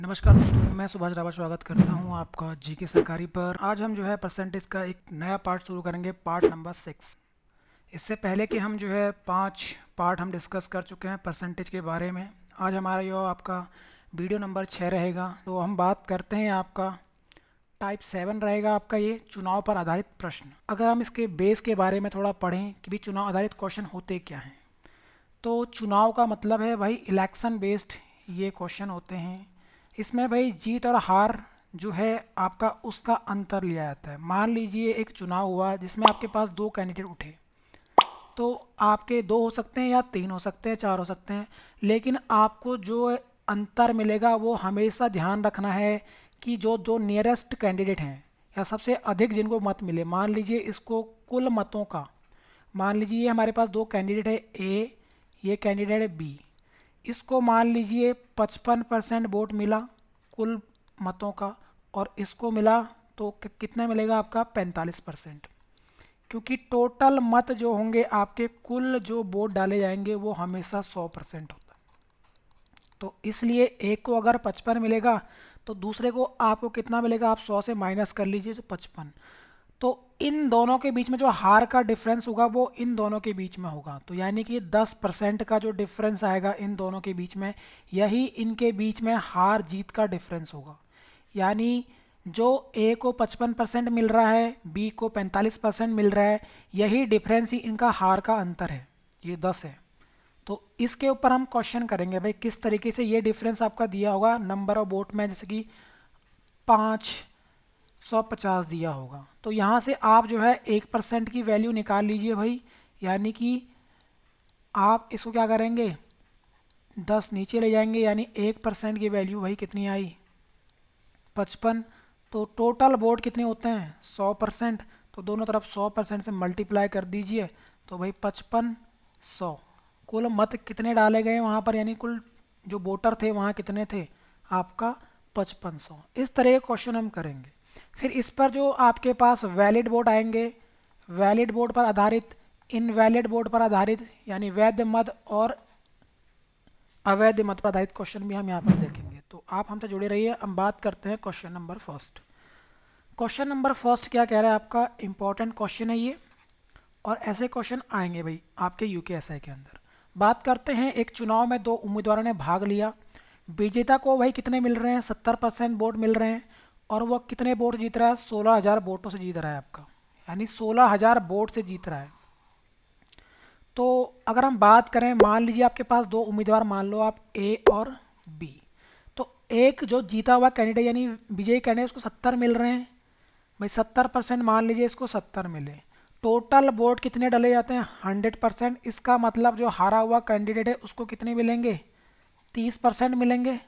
नमस्कार दोस्तों, मैं सुभाष रावत स्वागत करता हूं आपका जीके सरकारी पर। आज हम जो है परसेंटेज का एक नया पार्ट शुरू करेंगे, पार्ट नंबर 6। इससे पहले कि हम जो है 5 पार्ट हम डिस्कस कर चुके हैं परसेंटेज के बारे में। आज हमारा यो आपका वीडियो नंबर 6 रहेगा। तो हम बात करते हैं, आपका टाइप 7 रहेगा आपका ये चुनाव पर आधारित प्रश्न। अगर हम इसके बेस के बारे में थोड़ा पढ़ें कि भी चुनाव आधारित क्वेश्चन होते क्या हैं, तो चुनाव का मतलब है भाई इलेक्शन बेस्ड ये क्वेश्चन होते हैं। इसमें भाई जीत और हार जो है आपका उसका अंतर लिया जाता है। मान लीजिए एक चुनाव हुआ जिसमें आपके पास दो कैंडिडेट उठे, तो आपके दो हो सकते हैं या तीन हो सकते हैं, चार हो सकते हैं, लेकिन आपको जो अंतर मिलेगा वो हमेशा ध्यान रखना है कि जो दो नियरेस्ट कैंडिडेट हैं या सबसे अधिक जिनको मत मिले, मान लीजिए इसको कुल मतों का, मान लीजिए हमारे पास दो कैंडिडेट है ए, ये कैंडिडेट है बी, इसको मान लीजिए 55% वोट मिला कुल मतों का, और इसको मिला तो कितना मिलेगा आपका 45%। क्योंकि टोटल मत जो होंगे आपके कुल जो वोट डाले जाएंगे वो हमेशा 100% होता है। तो इसलिए एक को अगर 55 मिलेगा तो दूसरे को आपको कितना मिलेगा, आप 100 से माइनस कर लीजिए तो 55। तो इन दोनों के बीच में जो हार का डिफरेंस होगा वो इन दोनों के बीच में होगा। तो यानी कि 10% का जो डिफरेंस आएगा इन दोनों के बीच में, यही इनके बीच में हार जीत का डिफरेंस होगा। यानी जो ए को 55% मिल रहा है, बी को 45% मिल रहा है, यही डिफरेंस ही इनका हार का अंतर है, ये 10 है। तो इसके ऊपर हम क्वेश्चन करेंगे भाई किस तरीके से ये डिफरेंस आपका दिया होगा नंबर ऑफ वोट में, जैसे कि 550 दिया होगा। तो यहाँ से आप जो है 1% की वैल्यू निकाल लीजिए भाई। यानी कि आप इसको क्या करेंगे, 10 नीचे ले जाएंगे, यानी 1% की वैल्यू भाई कितनी आई, 55। तो टोटल वोट कितने होते हैं 100%, तो दोनों तरफ 100% से मल्टीप्लाई कर दीजिए। तो भाई 55 100, कुल मत कितने डाले गए वहाँ पर, यानी कुल जो वोटर थे वहाँ कितने थे आपका 5500। इस तरह के क्वेश्चन हम करेंगे। फिर इस पर जो आपके पास वैलिड वोट आएंगे, वैलिड वोट पर आधारित, इनवैलिड वोट पर आधारित, यानी वैध मत और अवैध मत पर आधारित क्वेश्चन भी हम यहाँ पर देखेंगे। तो आप हमसे जुड़े रहिए। हम बात करते हैं question number first. Question number first क्या कह रहा है आपका, इंपॉर्टेंट क्वेश्चन है ये, और ऐसे क्वेश्चन आएंगे भाई आपके यूकेएसआई के अंदर। बात करते हैं, एक चुनाव में दो उम्मीदवारों ने भाग लिया, विजेता को भाई कितने मिल रहे हैं, 70% वोट मिल रहे हैं, और वह कितने वोट जीत रहा है, 16,000 वोटों से जीत रहा है आपका, यानी 16,000 वोट से जीत रहा है। तो अगर हम बात करें, मान लीजिए आपके पास दो उम्मीदवार, मान लो आप ए और बी। तो एक जो जीता हुआ कैंडिडेट यानी विजयी कैंडिडेट, उसको 70 मिल रहे हैं भाई, 70% मान लीजिए इसको 70 मिले। टोटल वोट कितने डले जाते हैं 100%। इसका मतलब जो हारा हुआ कैंडिडेट है उसको कितने मिलेंगे, 30% मिलेंगे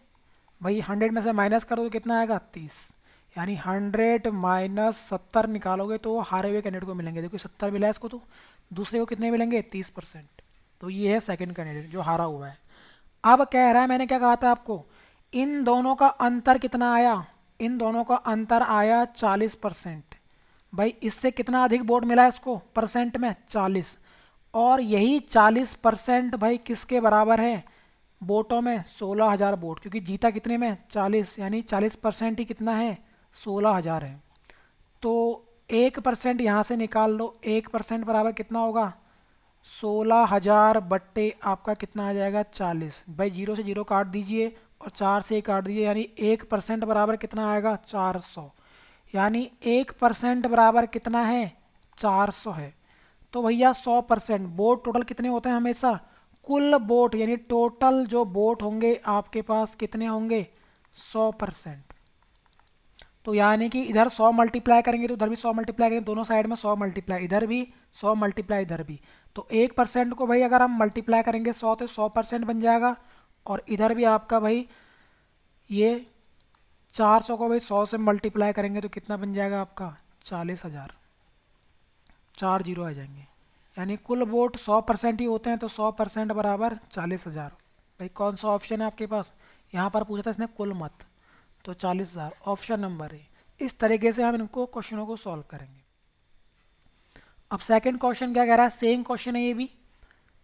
भाई। 100 में से माइनस करो तो कितना आएगा 30, यानी 100 माइनस 70 निकालोगे तो वो हारे हुए कैंडिडेट को मिलेंगे। देखो 70 मिला है इसको, तो दूसरे को कितने मिलेंगे 30%। तो ये है सेकंड कैंडिडेट जो हारा हुआ है। अब कह रहा है, मैंने क्या कहा था आपको, इन दोनों का अंतर कितना आया, इन दोनों का अंतर आया 40%। भाई इससे कितना अधिक वोट मिला है इसको परसेंट में 40, और यही 40% भाई किसके बराबर है वोटों में, 16,000 वोट, क्योंकि जीता कितने में 40, यानी 40% ही कितना है 16,000 है। तो 1% यहाँ से निकाल लो, 1% बराबर कितना होगा 16,000 बट्टे आपका कितना आ जाएगा 40। भाई जीरो से जीरो काट दीजिए और 4 से काट दीजिए, यानी 1% बराबर कितना आएगा 400, यानी 1% बराबर कितना है 400 है। तो भैया 100% वोट टोटल कितने होते हैं हमेशा, कुल वोट यानी टोटल जो वोट होंगे आपके पास कितने होंगे 100%। तो यानी कि इधर 100 मल्टीप्लाई करेंगे तो उधर भी 100 मल्टीप्लाई करेंगे, दोनों साइड में 100 मल्टीप्लाई, इधर भी 100 मल्टीप्लाई इधर भी। तो 1% को भाई अगर हम मल्टीप्लाई करेंगे 100 तो 100% बन जाएगा, और इधर भी आपका भाई ये 400 को भाई 100 से मल्टीप्लाई करेंगे तो कितना बन जाएगा आपका 40,000, 4 जीरो आ जाएंगे। यानी कुल वोट 100% ही होते हैं, तो 100% बराबर 40,000। भाई कौन सा ऑप्शन है आपके पास, यहाँ पर पूछा था इसने कुल मत, तो 40,000 ऑप्शन नंबर है। इस तरीके से हम इनको क्वेश्चनों को सॉल्व करेंगे। अब सेकंड क्वेश्चन क्या कह रहा है, सेम क्वेश्चन है ये भी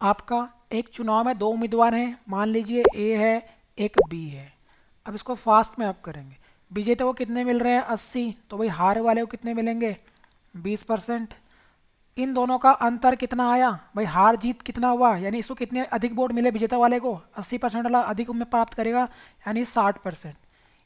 आपका। एक चुनाव में दो उम्मीदवार हैं, मान लीजिए ए है एक बी है। अब इसको फास्ट में आप करेंगे। विजेता को कितने मिल रहे हैं 80, तो भाई हार वाले को कितने मिलेंगे 20%। इन दोनों का अंतर कितना आया भाई, हार जीत कितना हुआ, यानी इसको कितने अधिक वोट मिले विजेता वाले को 80% वाला अधिक में प्राप्त करेगा, यानी 60%।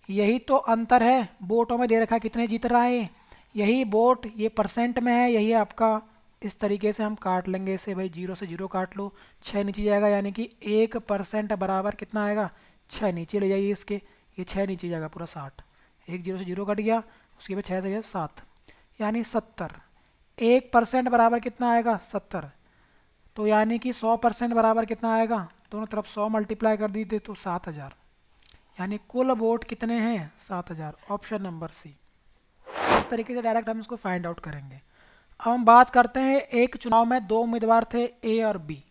यही तो अंतर है, वोटों में दे रखा है कितने जीत रहा है, यही वोट ये परसेंट में है, यही आपका। इस तरीके से हम काट लेंगे इसे भाई, 0 से 0 काट लो, 6 नीचे जाएगा, यानी कि 1% बराबर कितना आएगा 6 नीचे ले जाइए इसके, ये 6 नीचे जाएगा पूरा 60, 1 0 से 0 कट गया, उसके बाद 6 से गया 7, यानी 70। 1% बराबर कितना आएगा 70, तो यानी कि 100% बराबर कितना आएगा, दोनों तरफ 100 मल्टीप्लाई कर दी थे तो 7000, यानी कुल वोट कितने हैं 7000, ऑप्शन नंबर सी। इस तरीके से डायरेक्ट हम इसको फाइंड आउट करेंगे। अब हम बात करते हैं, एक चुनाव में दो उम्मीदवार थे ए और बी।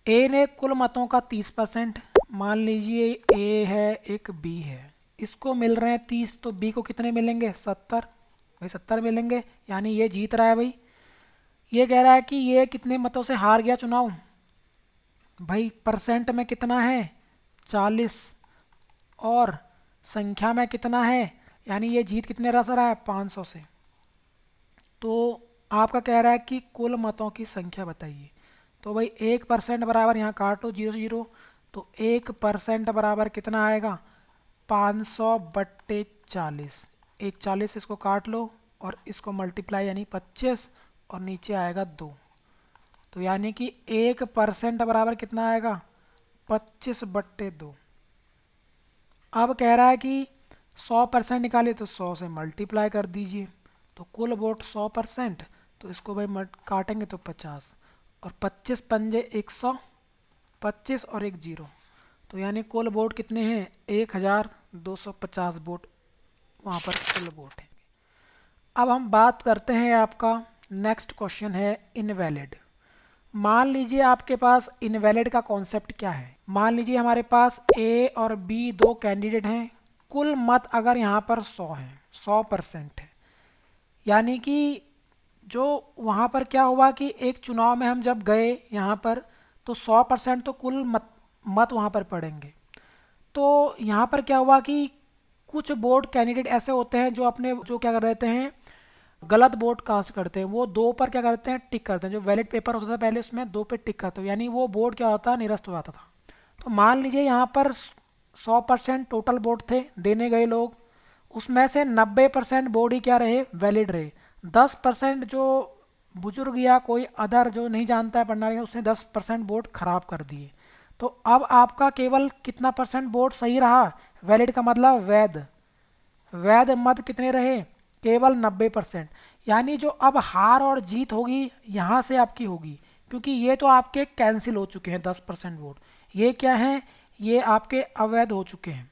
ए ने कुल मतों का 30%, मान लीजिए ए है एक बी है, इसको मिल रहे हैं 30, तो बी को कितने मिलेंगे 70, भाई 70 मिलेंगे, यानी ये जीत रहा है भाई। ये कह रहा है कि ये कितने मतों से हार गया चुनाव, भाई परसेंट में कितना है 40, और संख्या में कितना है, यानी ये जीत कितने रहा रहा है 500 से। तो आपका कह रहा है कि कुल मतों की संख्या बताइए, तो भाई 1% बराबर यहाँ काटो 0 से 0, तो 1% बराबर कितना आएगा 500/40, एक 40 इसको काट लो और इसको मल्टीप्लाई यानी 25, और नीचे आएगा 2, तो यानी कि 1% बराबर कितना आएगा 25/2। अब कह रहा है कि 100% निकाले, तो 100 से मल्टीप्लाई कर दीजिए, तो कुल वोट 100%, तो इसको भाई काटेंगे तो 50, और 25 पंजे 100, 25 और एक 0, तो यानी कुल वोट कितने हैं 1250 वोट, वहाँ पर कुल वोट हैं। अब हम बात करते हैं, आपका नेक्स्ट क्वेश्चन है इनवैलिड। मान लीजिए आपके पास इनवैलिड का कॉन्सेप्ट क्या है, मान लीजिए हमारे पास ए और बी दो कैंडिडेट हैं, कुल मत अगर यहाँ पर 100 हैं, 100% है, यानी कि जो वहाँ पर क्या हुआ कि एक चुनाव में हम जब गए यहाँ पर, तो 100% तो कुल मत वहाँ पर पड़ेंगे। तो यहाँ पर क्या हुआ कि कुछ बोर्ड कैंडिडेट ऐसे होते हैं जो अपने जो क्या कर देते हैं गलत वोट कास्ट करते हैं, वो दो पर क्या करते हैं टिक करते हैं, जो वैलिड पेपर होता था पहले उसमें दो पे टिक करते हो, यानी वो वोट क्या होता है निरस्त हो जाता था। तो मान लीजिए यहाँ पर 100% टोटल वोट थे देने गए लोग, उसमें से 90% वोट ही क्या रहे वैलिड रहे, 10% जो बुजुर्ग या कोई अदर जो नहीं जानता है पढ़ना लिखना उसने 10% वोट खराब कर दिए। तो अब आपका केवल कितना परसेंट वोट सही रहा, वैलिड का मतलब वैध, वैध मत कितने रहे केवल 90%, यानी जो अब हार और जीत होगी यहाँ से आपकी होगी, क्योंकि ये तो आपके कैंसिल हो चुके हैं 10% वोट, ये क्या हैं ये आपके अवैध हो चुके हैं,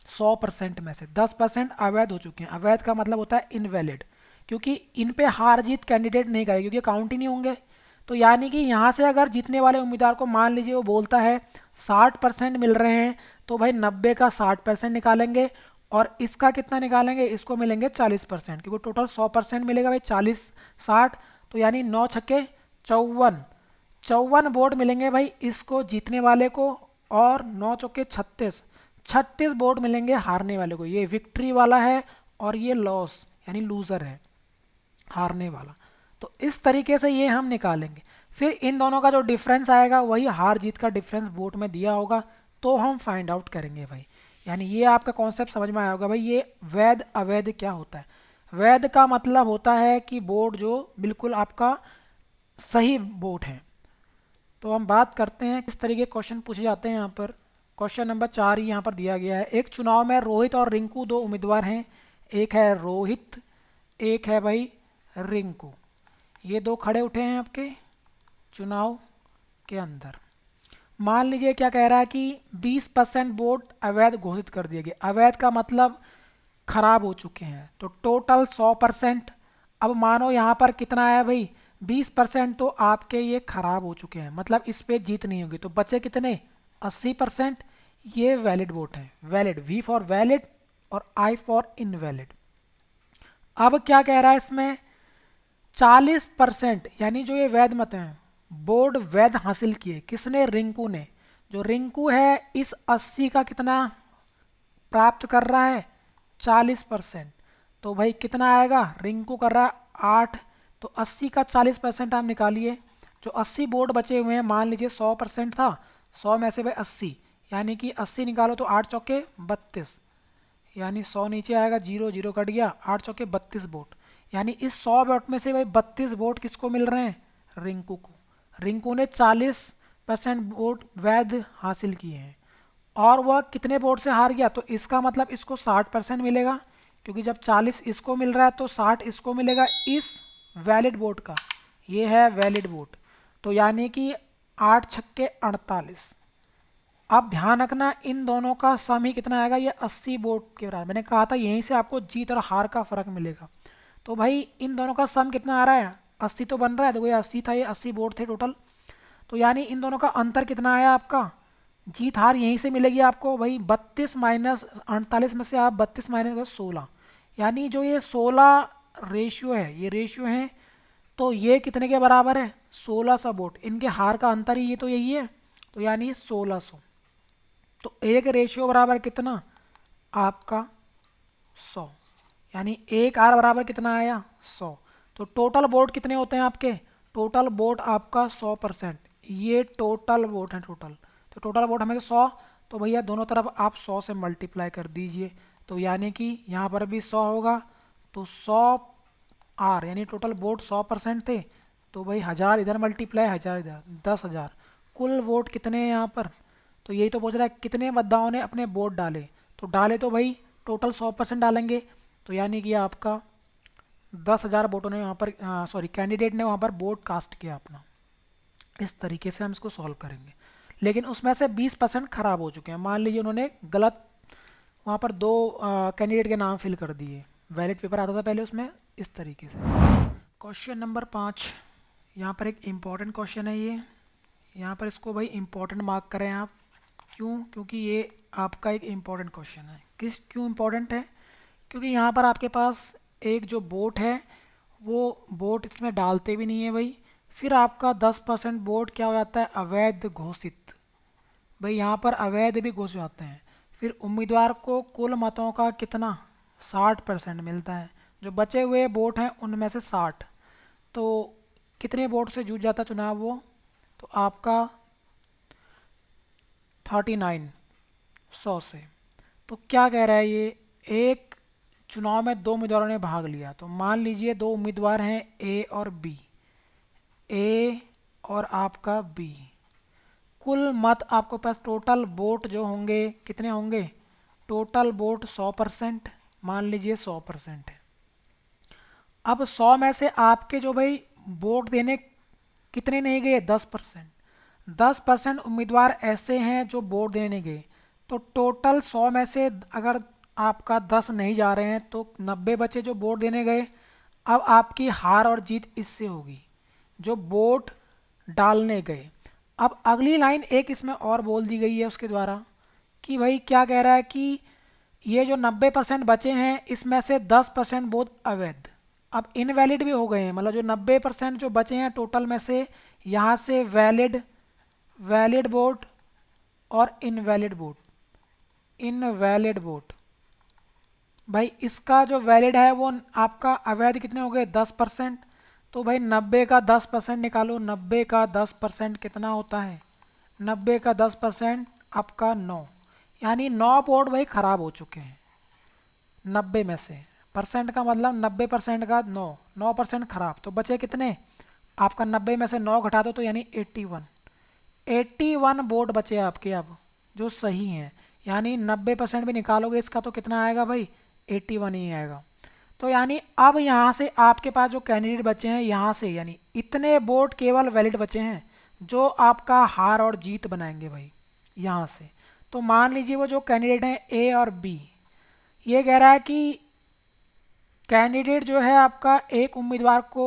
100% में से 10% अवैध हो चुके हैं। अवैध का मतलब होता है इनवैलिड, क्योंकि इन पे हार जीत कैंडिडेट नहीं करेगा क्योंकि काउंट ही नहीं होंगे। तो यानी कि यहाँ से अगर जीतने वाले उम्मीदवार को मान लीजिए वो बोलता है 60% मिल रहे हैं, तो भाई 90 का 60% निकालेंगे, और इसका कितना निकालेंगे, इसको मिलेंगे 40%, क्योंकि टोटल 100% मिलेगा भाई 40 60, तो यानी 9 छक्के 54, 54 वोट मिलेंगे भाई इसको जीतने वाले को, और 9 चौके 36, 36 वोट मिलेंगे हारने वाले को। ये विक्ट्री वाला है और ये लॉस यानी लूज़र है, हारने वाला। तो इस तरीके से ये हम निकालेंगे, फिर इन दोनों का जो डिफरेंस आएगा वही हार जीत का डिफरेंस वोट में दिया होगा, तो हम फाइंड आउट करेंगे भाई। यानी ये आपका कॉन्सेप्ट समझ में आया होगा भाई, ये वैध अवैध क्या होता है। वैध का मतलब होता है कि वोट जो बिल्कुल आपका सही वोट है। तो हम बात करते हैं किस तरीके क्वेश्चन पूछे जाते हैं यहाँ पर। क्वेश्चन नंबर 4 ही यहाँ पर दिया गया है, एक चुनाव में रोहित और रिंकू दो उम्मीदवार हैं, एक है रोहित एक है भाई रिंकू, ये दो खड़े उठे हैं आपके चुनाव के अंदर। मान लीजिए क्या कह रहा है कि 20% वोट अवैध घोषित कर दिए गए, अवैध का मतलब खराब हो चुके हैं, तो टोटल 100%। अब मानो यहाँ पर कितना है भाई 20% तो आपके ये खराब हो चुके हैं, मतलब इस पे जीत नहीं होगी, तो बचे कितने 80%, ये वैलिड वोट है, वैलिड वी फॉर वैलिड और आई फॉर इनवैलिड। अब क्या कह रहा है इसमें 40%, यानी जो ये वैध मत हैं बोर्ड वैध हासिल किए किसने रिंकू ने, जो रिंकू है इस 80 का कितना प्राप्त कर रहा है 40%। तो भाई कितना आएगा, रिंकू कर रहा है 8, तो 80 का 40% आप निकालिए। जो 80 बोर्ड बचे हुए हैं, मान लीजिए 100% था, 100 में से भाई 80, यानी कि 80 निकालो तो 8 चौके 32, यानी 100 नीचे आएगा, 0 0 कट गया, 8 चौके 32 वोट। यानी इस 100 वोट में से भाई 32 वोट किसको मिल रहे हैं, रिंकू को। रिंकू ने 40% वोट वैध हासिल किए हैं और वह कितने वोट से हार गया, तो इसका मतलब इसको 60% मिलेगा, क्योंकि जब 40 इसको मिल रहा है तो 60 इसको मिलेगा इस वैलिड वोट का। ये है वैलिड वोट। तो यानी कि 8 छक्के 48। अब ध्यान रखना इन दोनों का सम ही कितना आएगा, ये 80 वोट के बराबर। मैंने कहा था यहीं से आपको जीत और हार का फर्क मिलेगा। तो भाई इन दोनों का सम कितना आ रहा है, 80 तो बन रहा है। देखो ये 80 था, ये 80 वोट थे टोटल। तो यानी इन दोनों का अंतर कितना आया आपका, जीत हार यहीं से मिलेगी आपको भाई। 32 माइनस 48 में से आप 32 माइनस 16, यानी जो ये 16 रेशियो है, ये रेशियो है, तो ये कितने के बराबर है, 1600 वोट। इनके हार का अंतर ही ये तो यही है, तो यानी 1600। तो एक रेशियो बराबर कितना आपका 100, यानी एक आर बराबर कितना आया 100। तो टोटल वोट कितने होते हैं आपके, टोटल वोट आपका 100%। ये टोटल वोट है टोटल। तो टोटल वोट हमें 100, तो भैया दोनों तरफ आप 100 से मल्टीप्लाई कर दीजिए। तो यानी कि यहाँ पर भी 100 होगा, तो 100 आर, यानी टोटल वोट 100% थे। तो भाई 1000 इधर मल्टीप्लाई, 1000 इधर, 10,000। कुल वोट कितने हैं यहाँ पर, तो यही तो पूछ रहा है कितने मतदाताओं ने अपने वोट डाले। तो डाले तो भाई टोटल 100% डालेंगे, तो यानी कि आपका 10,000 वोटों ने वहाँ पर, सॉरी कैंडिडेट ने वहाँ पर वोट कास्ट किया अपना। इस तरीके से हम इसको सॉल्व करेंगे। लेकिन उसमें से 20% खराब हो चुके हैं। मान लीजिए उन्होंने गलत वहाँ पर दो कैंडिडेट के नाम फिल कर दिए। वैलिड पेपर आता था पहले उसमें, इस तरीके से। क्वेश्चन नंबर 5, यहाँ पर एक इम्पॉर्टेंट क्वेश्चन है ये। यहाँ पर इसको भाई इम्पॉर्टेंट मार्क करें आप। क्यों, क्योंकि ये आपका एक इम्पॉर्टेंट क्वेश्चन है। क्यों इम्पॉर्टेंट है, क्योंकि यहाँ पर आपके पास एक जो वोट है, वो वोट इसमें डालते भी नहीं है भाई। फिर आपका 10% वोट क्या हो जाता है, अवैध घोषित। भाई यहाँ पर अवैध भी घोषित होते हैं। फिर उम्मीदवार को कुल मतों का कितना, 60% मिलता है। जो बचे हुए वोट हैं उनमें से 60, तो कितने वोट से जीत जाता चुनाव वो, तो आपका 39, 100 से। तो क्या कह रहा है ये, एक चुनाव में दो उम्मीदवारों ने भाग लिया। तो मान लीजिए दो उम्मीदवार हैं ए और बी, ए और आपका बी। कुल मत आपको पास टोटल वोट जो होंगे कितने होंगे, टोटल वोट 100%, मान लीजिए 100% है। अब 100 में से आपके जो भाई वोट देने कितने नहीं गए, 10%। 10% उम्मीदवार ऐसे हैं जो वोट देने नहीं गए। तो टोटल 100 में से अगर आपका 10 नहीं जा रहे हैं तो 90 बचे जो वोट देने गए। अब आपकी हार और जीत इससे होगी, जो वोट डालने गए। अब अगली लाइन एक इसमें और बोल दी गई है उसके द्वारा कि भाई क्या कह रहा है कि ये जो 90% बचे हैं इसमें से 10% वोट अवैध, अब इनवैलिड भी हो गए हैं। मतलब जो 90% जो बचे हैं टोटल में से, यहाँ से वैलिड, वैलिड वोट और इनवैलिड वोट, इनवैलिड वोट। भाई इसका जो वैलिड है वो आपका अवैध कितने हो गए, 10%। तो भाई 90 का 10% निकालो, 90 का 10% कितना होता है, 90 का 10% आपका 9, यानी 9 वोट भाई खराब हो चुके हैं 90 में से। परसेंट का मतलब 90% का 9, 9% खराब। तो बचे कितने आपका, 90 में से 9 घटा दो तो यानी 81, 81 वोट बचे आपके अब जो सही हैं। यानी 90% भी निकालोगे इसका तो कितना आएगा भाई, 81 ही आएगा। तो यानी अब यहाँ से आपके पास जो कैंडिडेट बचे हैं, यहाँ से यानी इतने वोट केवल वैलिड बचे हैं जो आपका हार और जीत बनाएंगे भाई यहाँ से। तो मान लीजिए वो जो कैंडिडेट हैं ए और बी, ये कह रहा है कि कैंडिडेट जो है आपका एक उम्मीदवार को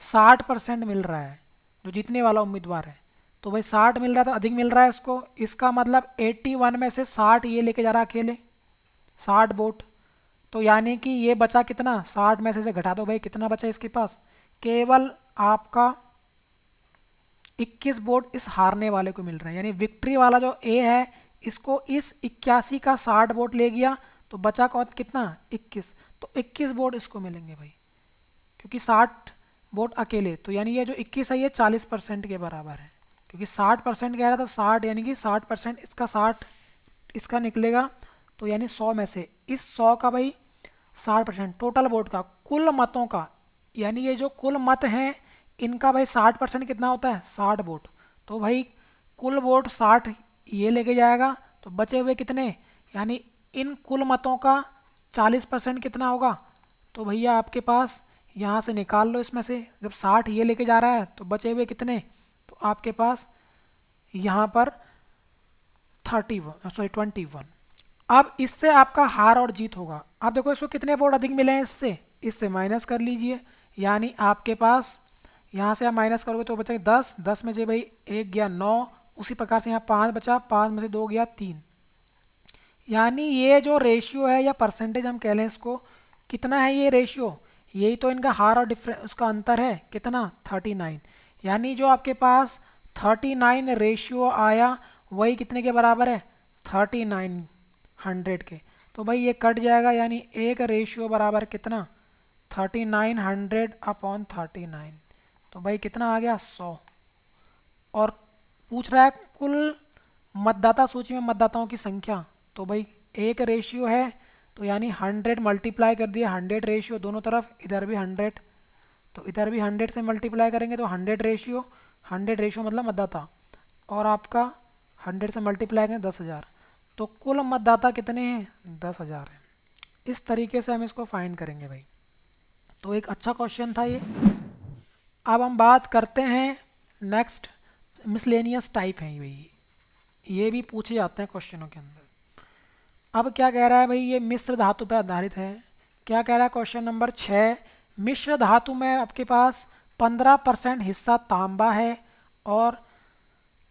60% मिल रहा है, जो जीतने वाला उम्मीदवार है। तो भाई 60 मिल रहा था, अधिक मिल रहा है इसको। इसका मतलब 81 में से 60 ये लेके जा रहा है अकेले, 60 वोट। तो यानी कि ये बचा कितना, 60 में से घटा दो भाई कितना बचा इसके पास, केवल आपका 21 वोट इस हारने वाले को मिल रहे हैं। यानी विक्ट्री वाला जो ए है इसको इस 81 का 60 वोट ले गया तो बचा कितना 21, तो 21 वोट इसको मिलेंगे भाई, क्योंकि 60 वोट अकेले, तो यानी ये जो 21 है ये 40% के बराबर है, क्योंकि 60% कह रहा था, तो 60 यानी कि 60% इसका 60 इसका निकलेगा, तो यानी 100 में से इस 100 का भाई 60% टोटल वोट का, कुल मतों का, यानी ये जो कुल मत हैं इनका भाई 60% कितना होता है 60 वोट, तो भाई कुल वोट 60 ये लेके जाएगा, तो बचे हुए कितने, यानी इन कुल मतों का 40% कितना होगा, तो भैया आपके पास यहाँ से निकाल लो, इसमें से जब 60 ये लेके जा रहा है तो बचे हुए कितने, तो आपके पास यहाँ पर 21। अब इससे आपका हार और जीत होगा। अब देखो इसको कितने वोट अधिक मिले हैं, इससे माइनस कर लीजिए, यानी आपके पास यहाँ से आप माइनस करोगे तो बचेगा 10, 10 में से भाई 1 गया 9, उसी प्रकार से यहाँ 5 बचा, 5 में से 2 गया 3, यानी ये जो रेशियो है या परसेंटेज हम कह लें इसको, कितना है ये रेशियो, यही तो इनका हार और उसका अंतर है कितना 39, यानी जो आपके पास 39 रेशियो आया वही कितने के बराबर है 3900 के, तो भाई ये कट जाएगा, यानी एक रेशियो बराबर कितना 3900/39, तो भाई कितना आ गया 100। और पूछ रहा है कुल मतदाता सूची में मतदाताओं की संख्या, तो भाई एक रेशियो है, तो यानी 100 मल्टीप्लाई कर दिया 100 रेशियो दोनों तरफ, इधर भी 100, तो इधर भी 100 से मल्टीप्लाई करेंगे तो 100 रेशियो, 100 रेशियो मतलब मतदाता, और आपका 100 से मल्टीप्लाई करें 10,000, तो कुल मतदाता कितने हैं 10,000 हैं। इस तरीके से हम इसको फाइंड करेंगे भाई, तो एक अच्छा क्वेश्चन था ये। अब हम बात करते हैं नेक्स्ट, मिसलेनियस टाइप है भाई, ये भी पूछे जाते हैं क्वेश्चनों के अंदर। अब क्या कह रहा है भाई, ये मिश्र धातु पर आधारित है। क्या कह रहा है क्वेश्चन नंबर 6, मिश्र धातु में आपके पास 15% हिस्सा तांबा है, और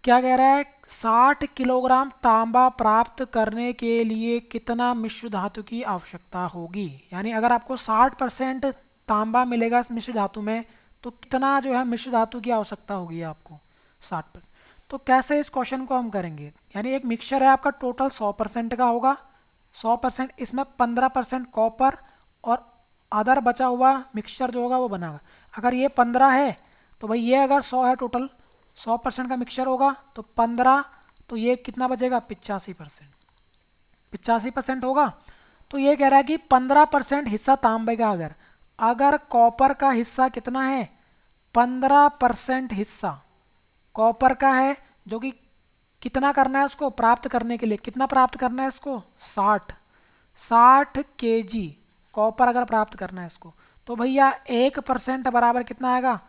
क्या कह रहा है 60 किलोग्राम तांबा प्राप्त करने के लिए कितना मिश्र धातु की आवश्यकता होगी, यानी अगर आपको 60% तांबा मिलेगा इस मिश्र धातु में तो कितना जो है मिश्र धातु की आवश्यकता होगी आपको 60%। तो कैसे इस क्वेश्चन को हम करेंगे, यानी एक मिक्सचर है आपका टोटल 100% का होगा, 100%, इसमें 15% कॉपर और अदर बचा हुआ मिक्सचर जो होगा वो बनाएगा। अगर ये 15 है तो भाई ये अगर 100 है टोटल 100% का मिक्सचर होगा, तो 15, तो ये कितना बचेगा 85%, 85% होगा। तो ये कह रहा है कि 15% हिस्सा तांबे का, अगर अगर कॉपर का हिस्सा कितना है 15% हिस्सा कॉपर का है, जो कि कितना करना है उसको प्राप्त करने के लिए, कितना प्राप्त करना है इसको 60 kg कॉपर अगर प्राप्त करना है इसको, तो भैया 1% बराबर कितना आएगा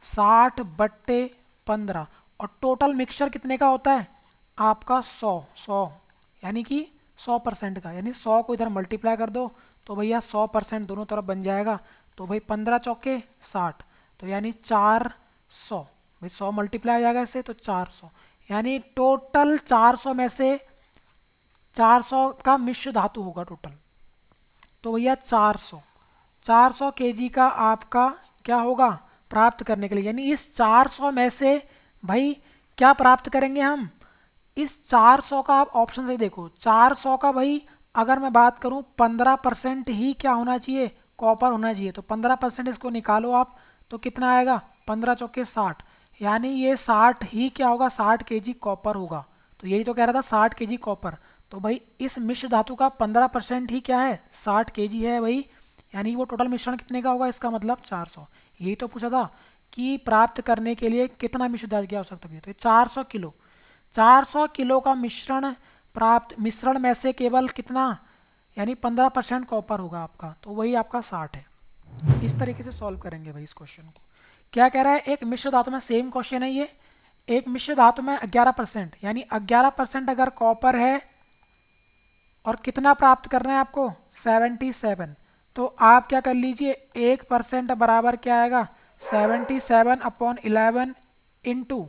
60/15, और टोटल मिक्सचर कितने का होता है आपका 100, यानी कि 100% का, यानी 100 को इधर मल्टीप्लाई कर दो तो भैया 100% दोनों तरफ बन जाएगा, तो भाई 15 चौके 60, तो यानी 400, भाई 100 मल्टीप्लाई हो जाएगा इससे तो 400, यानी टोटल 400 में से 400 का मिश्र धातु होगा टोटल, तो भैया 400 केजी का आपका क्या होगा प्राप्त करने के लिए, यानी इस 400 में से भाई क्या प्राप्त करेंगे हम, इस 400 का आप ऑप्शन से देखो, 400 का भाई अगर मैं बात करूं 15% ही क्या होना चाहिए कॉपर होना चाहिए, तो 15% इसको निकालो आप, तो कितना आएगा 15 चौके 60, यानी ये 60 ही क्या होगा 60 kg कॉपर होगा, तो यही तो कह रहा था 60 kg कॉपर, तो भाई इस मिश्र धातु का 15% ही क्या है 60 kg है भाई, यानी वो टोटल मिश्रण कितने का होगा, इसका मतलब 400। यही तो पूछा था कि प्राप्त करने के लिए कितना मिश्र धातु की आवश्यकता होगी, तो 400 किलो का मिश्रण में से केवल कितना, यानी 15% कॉपर होगा आपका, तो वही आपका 60 है। इस तरीके से सॉल्व करेंगे भाई इस क्वेश्चन को। क्या कह रहा है, एक मिश्र धातु में, सेम क्वेश्चन है ये, एक मिश्र धातु में 11%, यानी 11% अगर कॉपर है और कितना प्राप्त करना है आपको 77, तो आप क्या कर लीजिए 1% बराबर क्या आएगा 77/11 इंटू,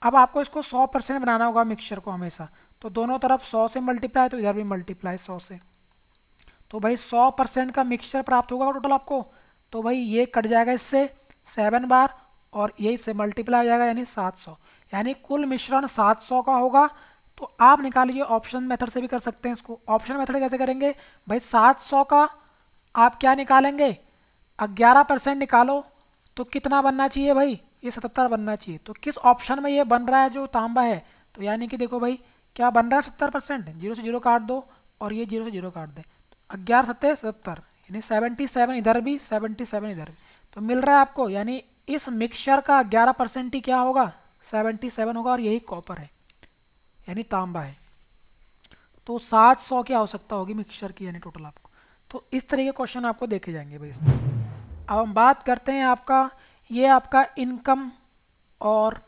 अब आपको इसको 100% बनाना होगा मिक्सचर को हमेशा, तो दोनों तरफ 100 से मल्टीप्लाई, तो इधर भी मल्टीप्लाई 100 से, तो भाई 100% का मिक्सचर प्राप्त होगा टोटल आपको, तो भाई ये कट जाएगा इससे 7 बार और यही से मल्टीप्लाई हो जाएगा, यानी 700, यानी कुल मिश्रण 700 का होगा, तो आप निकाल लीजिए, ऑप्शन मेथड से भी कर सकते हैं इसको। ऑप्शन मेथड कैसे करेंगे भाई, 700 का आप क्या निकालेंगे, 11% निकालो तो कितना बनना चाहिए भाई, ये 77 बनना चाहिए। तो किस ऑप्शन में ये बन रहा है जो तांबा है, तो यानी कि देखो भाई क्या बन रहा है 70%, जीरो से जीरो काट दो और ये जीरो से जीरो काट दें, 11 सत्ते 77, यानी 77 इधर भी 77 इधर भी, तो मिल रहा है आपको। यानी इस मिक्सचर का 11% ही क्या होगा, 77 होगा, और यही कॉपर है यानी तांबा है। तो 700 की आवश्यकता होगी मिक्सचर की यानी टोटल आपको। तो इस तरह के क्वेश्चन आपको देखे जाएंगे भाई इसमें। अब हम बात करते हैं आपका, ये आपका इनकम और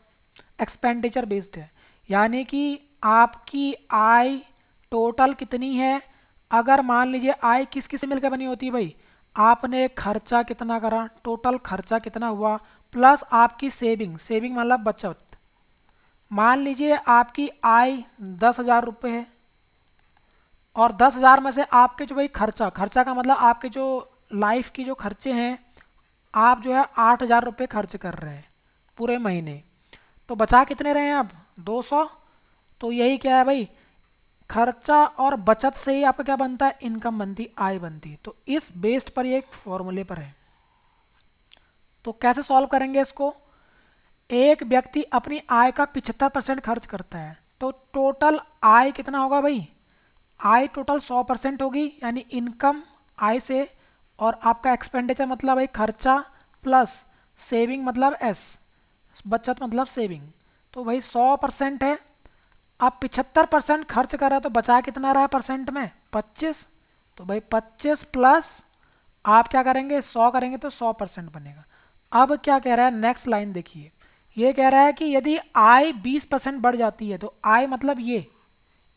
एक्सपेंडिचर बेस्ड है, यानी कि आपकी आय टोटल कितनी है। अगर मान लीजिए आय किस किस से मिलकर बनी होती है भाई, आपने खर्चा कितना करा, टोटल खर्चा कितना हुआ, प्लस आपकी सेविंग, सेविंग मतलब बचत। मान लीजिए आपकी आय 10,000 रुपये है, और 10,000 में से आपके जो भाई खर्चा, खर्चा का मतलब आपके जो लाइफ की जो खर्चे हैं, आप जो है 8,000 रुपये खर्च कर रहे हैं पूरे महीने, तो बचा कितने रहे हैं अब, 200। तो यही क्या है भाई, खर्चा और बचत से ही आपका क्या बनता है, इनकम बनती, आय बनती। तो इस बेस्ड पर ये एक फॉर्मूले पर है। तो कैसे सॉल्व करेंगे इसको, एक व्यक्ति अपनी आय का 75% खर्च करता है, तो टोटल आय कितना होगा भाई, आय टोटल 100% होगी, यानी इनकम आय से, और आपका एक्सपेंडिचर मतलब भाई खर्चा, प्लस सेविंग मतलब एस, बचत मतलब सेविंग। तो भाई 100% है, आप 75% खर्च कर रहे हैं, तो बचा कितना रहा है परसेंट में, 25। तो भाई 25 प्लस आप क्या करेंगे, 100 करेंगे तो 100% बनेगा। अब क्या कह रहा है, नेक्स्ट लाइन देखिए, ये कह रहा है कि यदि आय 20% बढ़ जाती है, तो आय मतलब ये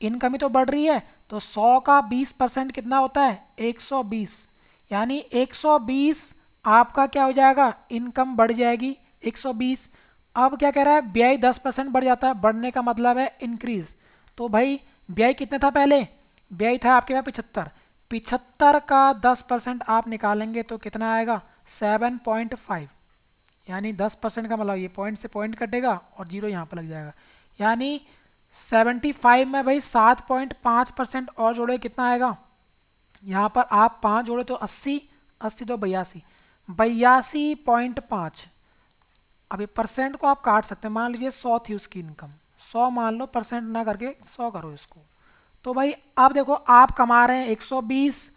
इनकम ही तो बढ़ रही है, तो 100 का 20% कितना होता है, 120, यानी 120 आपका क्या हो जाएगा, इनकम बढ़ जाएगी 120। अब क्या कह रहा है, व्यय 10% बढ़ जाता है, बढ़ने का मतलब है इंक्रीज। तो भाई व्यय कितने था पहले, व्यय था आपके पास 75, 75 का 10% आप निकालेंगे तो कितना आएगा, 7.5, यानी 10% का मतलब ये पॉइंट से पॉइंट कटेगा और जीरो यहाँ पर लग जाएगा, यानी 75 में भाई 7.5% और जोड़े कितना आएगा, यहाँ पर आप 5 जोड़े तो 80, 80 तो 82, 82.5। अभी परसेंट को आप काट सकते हैं, मान लीजिए 100 थी उसकी इनकम, 100 मान लो, परसेंट ना करके 100 करो इसको। तो भाई अब देखो आप कमा रहे हैं 120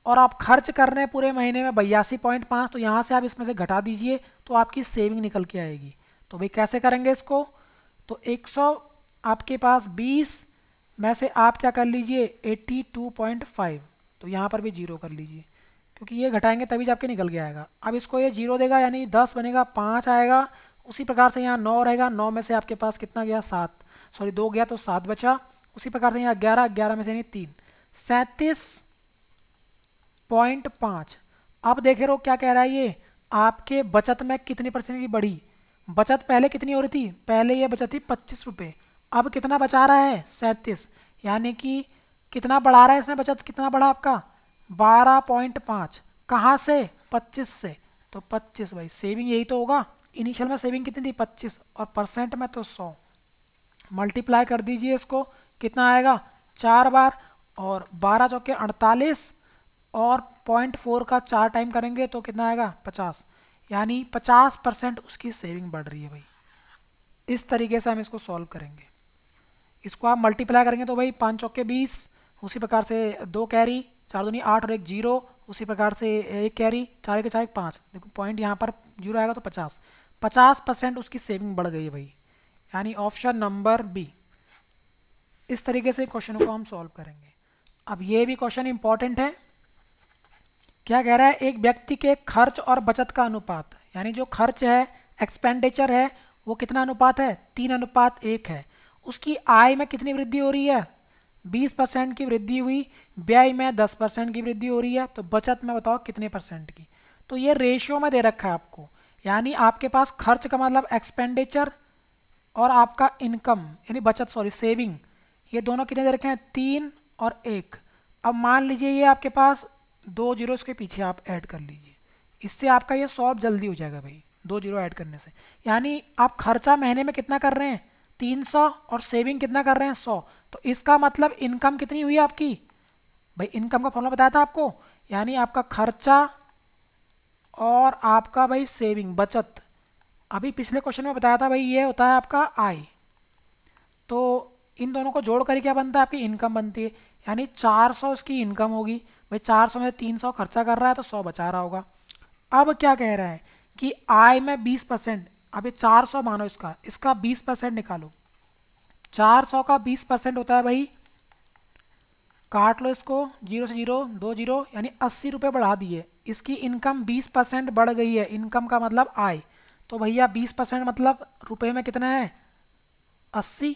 और आप खर्च कर रहे हैं पूरे महीने में 82.5, तो यहाँ से आप इसमें से घटा दीजिए तो आपकी सेविंग निकल के आएगी। तो भाई कैसे करेंगे इसको, तो 100 आपके पास 20 में से आप क्या कर लीजिए 82.5, तो यहाँ पर भी जीरो कर लीजिए, क्योंकि ये घटाएंगे तभी आपके निकल के आएगा। अब इसको ये जीरो देगा यानी 10 बनेगा, 5 आएगा, उसी प्रकार से यहाँ 9 रहेगा, 9 में से आपके पास कितना गया, 7, सॉरी 2 गया तो 7 बचा, उसी प्रकार से यहाँ 11, 11 में से नहीं 3, 37.5। अब देखे रहो क्या कह रहा है ये, आपके बचत में कितनी परसेंट की बढ़ी, बचत पहले कितनी हो रही थी, पहले ये बचत थी 25 रुपये, अब कितना बचा रहा है 37, यानी कि कितना बढ़ा रहा है इसने बचत, कितना बढ़ा आपका 12.5, कहाँ से 25 से, तो 25 भाई सेविंग यही तो होगा, इनिशियल में सेविंग कितनी थी 25 और परसेंट में तो 100, मल्टीप्लाई कर दीजिए इसको, कितना आएगा 4 बार, और 12 चौके 48, और 0.4 का 4 टाइम करेंगे तो कितना आएगा 50, यानी 50% उसकी सेविंग बढ़ रही है भाई। इस तरीके से हम इसको सॉल्व करेंगे। इसको आप मल्टीप्लाई करेंगे तो भाई 5 चौके 20, उसी प्रकार से 2 कैरी, 4 दूनी 8 और 1 जीरो, उसी प्रकार से 1 कैरी, 4 के 4 5, देखो पॉइंट यहाँ पर जीरो आएगा तो 50, 50% उसकी सेविंग बढ़ गई है भाई, यानी ऑप्शन नंबर बी। इस तरीके से क्वेश्चन को हम सॉल्व करेंगे। अब ये भी क्वेश्चन इंपॉर्टेंट है, क्या कह रहा है, एक व्यक्ति के खर्च और बचत का अनुपात, यानी जो खर्च है एक्सपेंडिचर है वो कितना अनुपात है, 3:1 है, उसकी आय में कितनी वृद्धि हो रही है, 20% की वृद्धि हुई, व्यय में 10% की वृद्धि हो रही है, तो बचत में बताओ कितने परसेंट की। तो ये रेशियो में दे रखा है आपको, यानी आपके पास खर्च का मतलब एक्सपेंडिचर और आपका इनकम यानी बचत, सॉरी सेविंग, ये दोनों कितने दे रखे हैं, 3 और 1। अब मान लीजिए ये आपके पास 2 जीरो इसके पीछे आप ऐड कर लीजिए, इससे आपका ये सॉल्व जल्दी हो जाएगा भाई, 2 जीरो ऐड करने से। यानी आप खर्चा महीने में कितना कर रहे हैं 300 और सेविंग कितना कर रहे हैं 100, तो इसका मतलब इनकम कितनी हुई आपकी भाई, इनकम का फॉर्मूला बताया था आपको, यानी आपका खर्चा और आपका भाई सेविंग बचत। अभी पिछले क्वेश्चन में बताया था भाई ये होता है आपका आय। तो इन दोनों को जोड़ कर क्या बनता है, आपकी इनकम बनती है। यानी 400 इसकी इनकम होगी भाई, 400 में 300 खर्चा कर रहा है तो 100 बचा रहा होगा। अब क्या कह रहा है कि आय में 20%, अब ये 400 मानो, इसका 20% निकालो। 400 का 20% होता है भाई, काट लो इसको, जीरो से जीरो, 2 जीरो, यानी 80 रुपये बढ़ा दिए। इसकी इनकम 20% बढ़ गई है, इनकम का मतलब आय। तो भैया 20% मतलब रुपए में कितना है, 80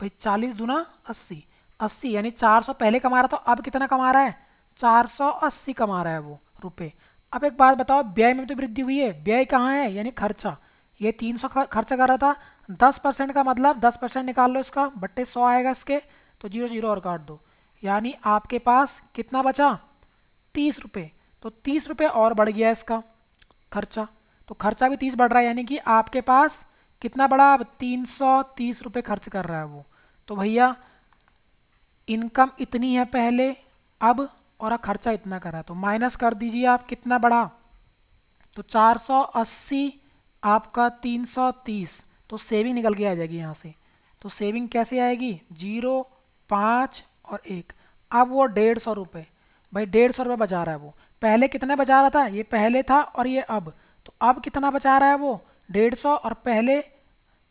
भाई, 40 दूना 80, 80 यानी 400 पहले कमा रहा था, तो अब कितना कमा रहा है, 480 कमा रहा है वो रुपए। अब एक बात बताओ, व्यय में तो वृद्धि हुई है, व्यय कहाँ है, यानी खर्चा। ये 300 खर्चा कर रहा था, 10% का मतलब 10% निकाल लो इसका, बट्टे 100 आएगा इसके, तो जीरो जीरो और काट दो, यानी आपके पास कितना बचा, 30 रुपये। तो 30 रुपये और बढ़ गया इसका खर्चा, तो खर्चा भी 30 बढ़ रहा है, यानी कि आपके पास कितना बढ़ा, अब 330 रुपये खर्च कर रहा है वो। तो भैया इनकम इतनी है पहले, अब और खर्चा इतना करा, तो माइनस कर दीजिए आप, कितना बढ़ा, तो 480 आपका 330, तो सेविंग निकल के आ जाएगी यहाँ से। तो सेविंग कैसे आएगी, 0, 5 और 1। अब वो 150 रुपये, भाई 150 रुपये बचा रहा है वो, पहले कितना बचा रहा था, ये पहले था और ये अब, तो अब कितना बचा रहा है वो, 150, और पहले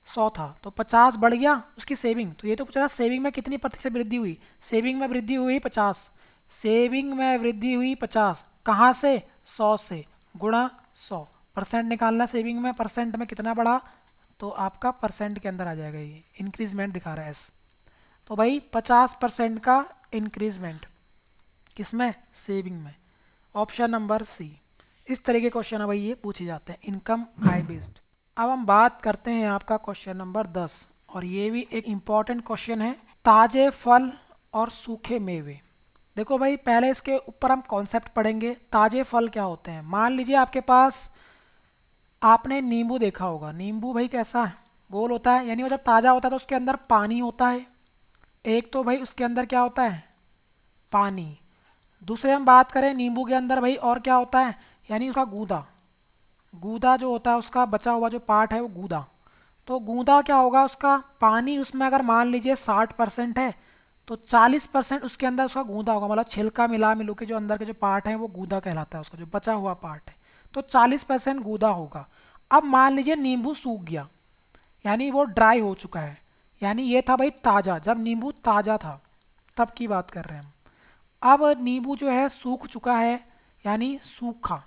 100 था, तो 50 बढ़ गया उसकी सेविंग। तो ये तो पूछ रहा सेविंग में कितनी प्रतिशत वृद्धि हुई, सेविंग में वृद्धि हुई 50, सेविंग में वृद्धि हुई 50, कहाँ से, 100 से, गुणा 100, परसेंट निकालना सेविंग में, परसेंट में कितना बढ़ा, तो आपका परसेंट के अंदर आ जाएगा, ये इंक्रीजमेंट दिखा रहा है एस। तो भाई 50% का इंक्रीजमेंट किसमें, सेविंग में, ऑप्शन नंबर सी। इस तरह के क्वेश्चन है भाई ये पूछे जाते हैं इनकम आय बेस्ड। अब हम बात करते हैं आपका क्वेश्चन नंबर 10, और ये भी एक इम्पॉर्टेंट क्वेश्चन है, ताजे फल और सूखे मेवे। देखो भाई पहले इसके ऊपर हम कॉन्सेप्ट पढ़ेंगे, ताजे फल क्या होते हैं। मान लीजिए आपके पास, आपने नींबू देखा होगा, नींबू भाई कैसा है, गोल होता है, यानी वो जब ताज़ा होता है तो उसके अंदर पानी होता है, एक तो भाई उसके अंदर क्या होता है, पानी। दूसरे हम बात करें नींबू के अंदर भाई और क्या होता है, यानी उसका गूदा, गूदा जो होता है उसका बचा हुआ जो पार्ट है वो गूदा। तो गूदा क्या होगा, उसका पानी उसमें अगर मान लीजिए 60% है, तो 40% उसके अंदर उसका गूदा होगा, मतलब छिलका मिला मिलू के जो अंदर के जो पार्ट है वो गूदा कहलाता है, उसका जो बचा हुआ पार्ट है, तो 40% गूदा होगा। अब मान लीजिए नींबू सूख गया, यानी वो ड्राई हो चुका है, यानी ये था भाई ताज़ा, जब नींबू ताज़ा था तब की बात कर रहे हैं हम। अब नींबू जो है सूख चुका है, यानी सूखा,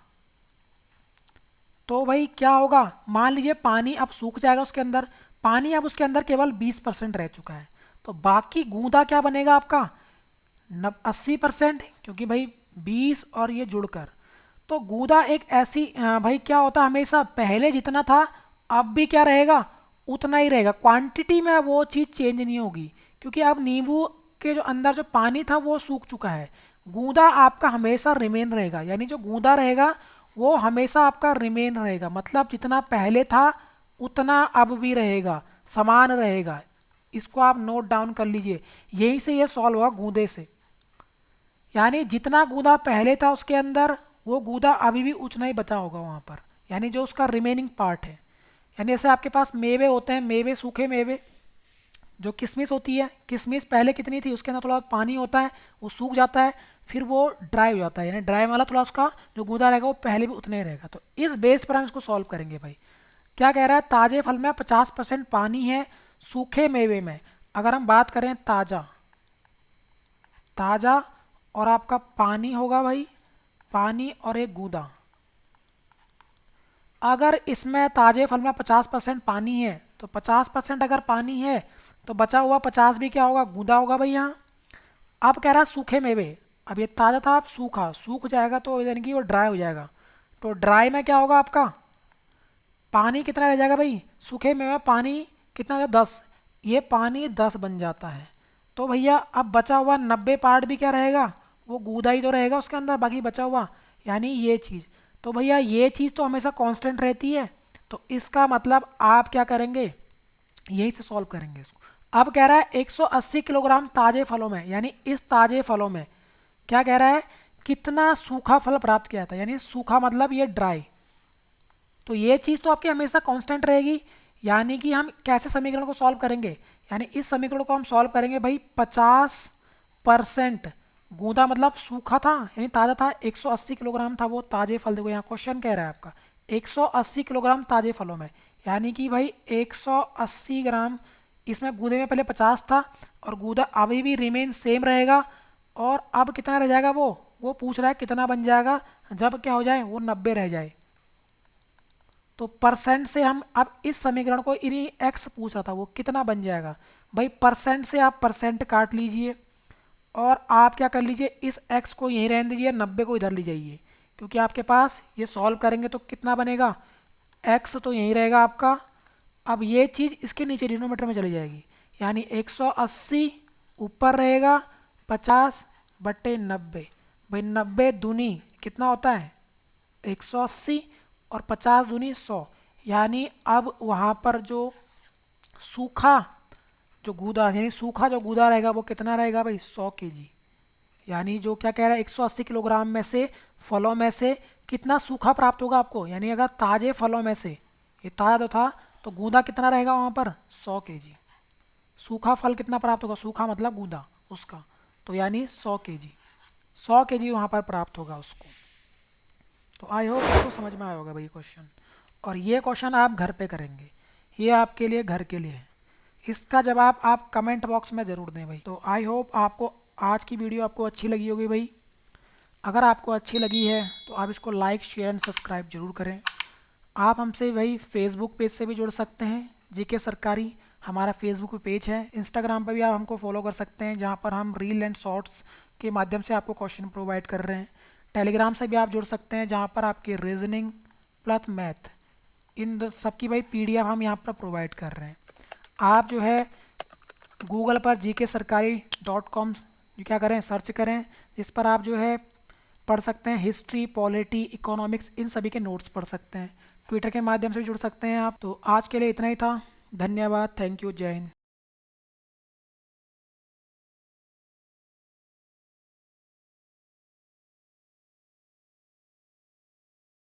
तो भाई क्या होगा, मान लीजिए पानी अब सूख जाएगा उसके अंदर, पानी अब उसके अंदर केवल 20% रह चुका है, तो बाकी गूंदा क्या बनेगा आपका, 80%, क्योंकि भाई 20 और ये जुड़कर, तो गूंदा एक ऐसी भाई क्या होता है, हमेशा पहले जितना था अब भी क्या रहेगा, उतना ही रहेगा, क्वांटिटी में वो चीज़ चेंज नहीं होगी, क्योंकि अब नींबू के जो अंदर जो पानी था वो सूख चुका है। गूंदा आपका हमेशा रिमेन रहेगा, यानी जो गूंदा रहेगा वो हमेशा आपका रिमेन रहेगा, मतलब जितना पहले था उतना अब भी रहेगा, समान रहेगा। इसको आप नोट डाउन कर लीजिए, यहीं से ये सॉल्व हुआ गूंदे से, यानी जितना गूदा पहले था उसके अंदर वो गूदा अभी भी उतना ही बचा होगा वहाँ पर, यानी जो उसका रिमेनिंग पार्ट है। यानी जैसे आपके पास मेवे होते हैं, मेवे सूखे मेवे, जो किशमिश होती है, किशमिश पहले कितनी थी, उसके अंदर थोड़ा पानी होता है, वो सूख जाता है, फिर वो ड्राई हो जाता है, यानी ड्राई वाला थोड़ा उसका जो गूदा रहेगा वो पहले भी उतना ही रहेगा। तो इस बेस्ड पर हम इसको सॉल्व करेंगे भाई। क्या कह रहा है, ताज़े फल में 50% पानी है, सूखे मेवे में अगर हम बात करें ताज़ा, ताज़ा और आपका पानी होगा भाई, पानी और एक गूदा। अगर इसमें ताज़े फल में 50% पानी है, तो 50% अगर पानी है तो बचा हुआ 50 भी क्या होगा, गूदा होगा भाई यहाँ। अब कह रहा है सूखे मेवे, अब ये ताज़ा था, अब सूखा, सूख जाएगा तो यानी कि वो ड्राई हो जाएगा, तो ड्राई में क्या होगा आपका, पानी कितना रह जाएगा भाई, सूखे में पानी कितना होगा, 10, ये पानी 10 बन जाता है। तो भैया अब बचा हुआ 90 पार्ट भी क्या रहेगा, वो गूदा ही तो रहेगा उसके अंदर, बाकी बचा हुआ, यानी ये चीज़। तो भैया ये चीज़ तो हमेशा कांस्टेंट रहती है, तो इसका मतलब आप क्या करेंगे, यहीं से सॉल्व करेंगे इसको। अब कह रहा है 180 किलोग्राम ताजे फलों में, यानी इस ताजे फलों में क्या कह रहा है, कितना सूखा फल प्राप्त किया था, यानी सूखा मतलब ये ड्राई। तो ये चीज़ तो आपकी हमेशा कांस्टेंट रहेगी। यानी कि हम कैसे समीकरण को सॉल्व करेंगे, यानी इस समीकरण को हम सॉल्व करेंगे भाई 50% गूदा मतलब सूखा था यानी ताज़ा था, 180 किलोग्राम था वो ताज़े फल। देखो यहाँ क्वेश्चन कह रहा है आपका 180 किलोग्राम ताज़े फलों में, यानी कि भाई 180 ग्राम, इसमें गूदे में पहले 50 था और गूदा अभी भी रिमेन सेम रहेगा। और अब कितना रह जाएगा, वो पूछ रहा है कितना बन जाएगा जब क्या हो जाए, वो 90 रह जाए। तो परसेंट से हम अब इस समीकरण को, इन्हीं एक्स पूछ रहा था वो कितना बन जाएगा, भाई परसेंट से आप परसेंट काट लीजिए और आप क्या कर लीजिए, इस एक्स को यहीं रहने दीजिए, 90 को इधर ले जाइए, क्योंकि आपके पास ये सॉल्व करेंगे तो कितना बनेगा, एक्स तो यहीं रहेगा आपका। अब ये चीज़ इसके नीचे डिनोमीटर में चली जाएगी, यानी 180 ऊपर रहेगा 50/90, भाई 90 दूनी कितना होता है 180 और 50 दूनी 100, यानी अब वहाँ पर जो सूखा जो गूदा, यानी सूखा जो गूदा रहेगा वो कितना रहेगा भाई 100 केजी। यानी जो क्या कह रहा है 180 किलोग्राम में से फलों में से कितना सूखा प्राप्त होगा आपको, यानी अगर ताज़े फलों में से, ये ताज़ा तो था, तो गूदा कितना रहेगा वहाँ पर 100 केजी। सूखा फल कितना प्राप्त होगा, सूखा मतलब गूदा उसका, तो यानी 100 केजी, 100 केजी वहाँ पर प्राप्त होगा उसको। तो आई होप आपको समझ में आया होगा भाई क्वेश्चन। और ये क्वेश्चन आप घर पे करेंगे, ये आपके लिए घर के लिए है। इसका जवाब आप कमेंट बॉक्स में ज़रूर दें भाई। तो आई होप आपको आज की वीडियो आपको अच्छी लगी होगी भाई। अगर आपको अच्छी लगी है तो आप इसको लाइक शेयर एंड सब्सक्राइब जरूर करें। आप हमसे भाई फेसबुक पेज से भी जुड़ सकते हैं, जीके सरकारी हमारा फेसबुक पेज है। इंस्टाग्राम पर भी आप हमको फॉलो कर सकते हैं, जहाँ पर हम रील एंड शॉर्ट्स के माध्यम से आपको क्वेश्चन प्रोवाइड कर रहे हैं। टेलीग्राम से भी आप जुड़ सकते हैं, जहाँ पर आपकी रीजनिंग प्लस मैथ इन सब की भाई PDF हम यहाँ पर प्रोवाइड कर रहे हैं। आप जो है गूगल पर gksarkari.com क्या करें, सर्च करें, जिस पर आप जो है पढ़ सकते हैं हिस्ट्री, पॉलिटी, इकोनॉमिक्स, इन सभी के नोट्स पढ़ सकते हैं। ट्विटर के माध्यम से भी जुड़ सकते हैं आप। तो आज के लिए इतना ही था, धन्यवाद, थैंक यू, जय हिंद।